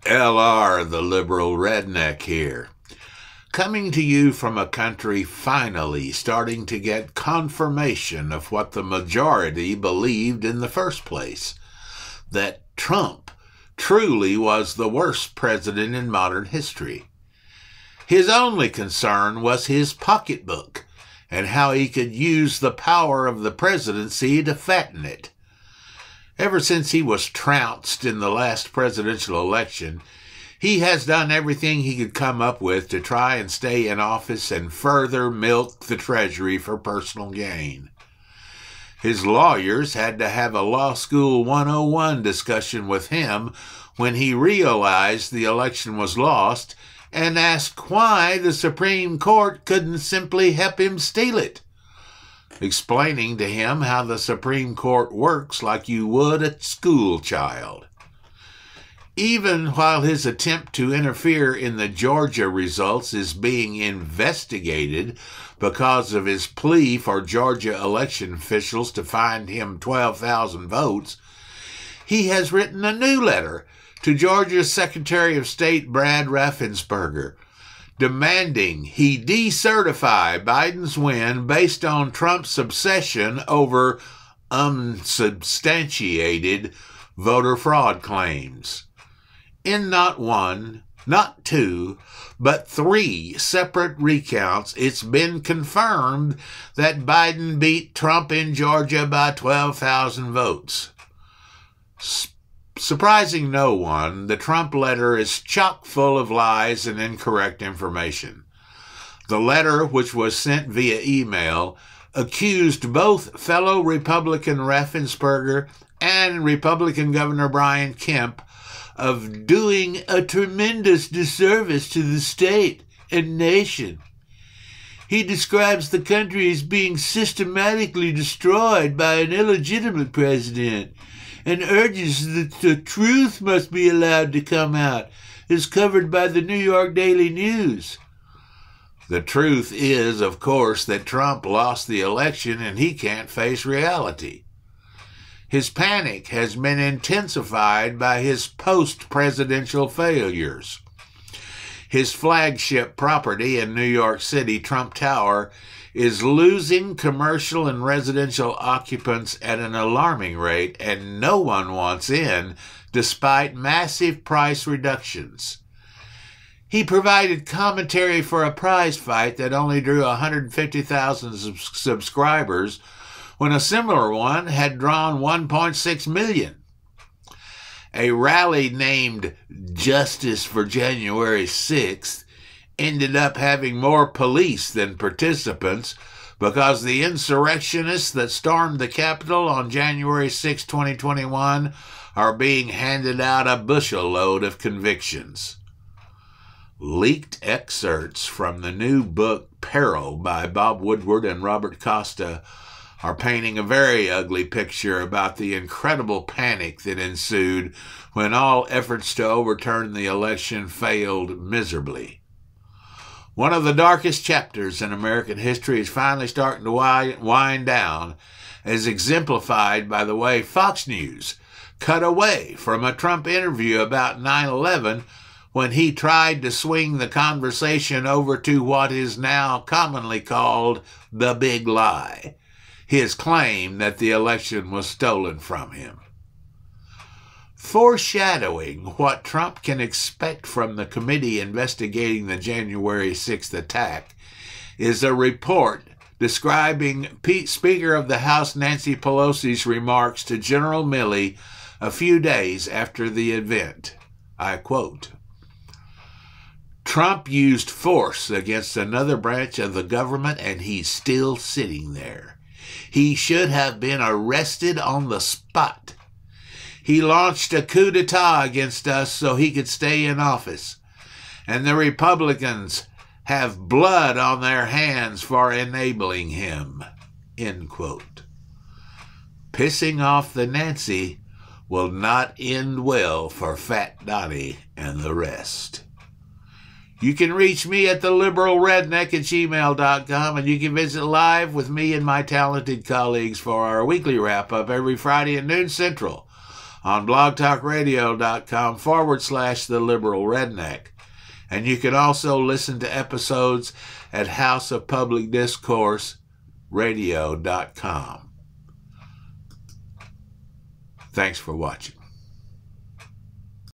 LR, the Liberal Redneck here, coming to you from a country finally starting to get confirmation of what the majority believed in the first place, that Trump truly was the worst president in modern history. His only concern was his pocketbook and how he could use the power of the presidency to fatten it. Ever since he was trounced in the last presidential election, he has done everything he could come up with to try and stay in office and further milk the Treasury for personal gain. His lawyers had to have a Law School 101 discussion with him when he realized the election was lost and asked why the Supreme Court couldn't simply help him steal it, explaining to him how the Supreme Court works like you would a school child. Even while his attempt to interfere in the Georgia results is being investigated because of his plea for Georgia election officials to find him 12,000 votes, he has written a new letter to Georgia's Secretary of State Brad Raffensperger, demanding he decertify Biden's win based on Trump's obsession over unsubstantiated voter fraud claims. In not one, not two, but three separate recounts, it's been confirmed that Biden beat Trump in Georgia by 12,000 votes. Surprising no one, the Trump letter is chock full of lies and incorrect information. The letter, which was sent via email, accused both fellow Republican Raffensperger and Republican Governor Brian Kemp of doing a tremendous disservice to the state and nation. He describes the country as being systematically destroyed by an illegitimate president and urges that the truth must be allowed to come out, as covered by the New York Daily News. The truth is, of course, that Trump lost the election and he can't face reality. His panic has been intensified by his post-presidential failures. His flagship property in New York City, Trump Tower, is losing commercial and residential occupants at an alarming rate, and no one wants in, despite massive price reductions. He provided commentary for a prize fight that only drew 150,000 subscribers, when a similar one had drawn 1.6 million. A rally named Justice for January 6th ended up having more police than participants because the insurrectionists that stormed the Capitol on January 6, 2021 are being handed out a bushel load of convictions. Leaked excerpts from the new book Peril by Bob Woodward and Robert Costa are painting a very ugly picture about the incredible panic that ensued when all efforts to overturn the election failed miserably. One of the darkest chapters in American history is finally starting to wind down, as exemplified by the way Fox News cut away from a Trump interview about 9/11 when he tried to swing the conversation over to what is now commonly called the big lie, his claim that the election was stolen from him. Foreshadowing what Trump can expect from the committee investigating the January 6th attack is a report describing Speaker of the House Nancy Pelosi's remarks to General Milley a few days after the event. I quote, "Trump used force against another branch of the government and he's still sitting there. He should have been arrested on the spot. He launched a coup d'etat against us so he could stay in office. And the Republicans have blood on their hands for enabling him." End quote. Pissing off the Nancy will not end well for Fat Donnie and the rest. You can reach me at theliberalredneck@gmail.com, and you can visit live with me and my talented colleagues for our weekly wrap-up every Friday at noon Central on blogtalkradio.com/theliberalredneck. And you can also listen to episodes at houseofpublicdiscourseradio.com. Thanks for watching.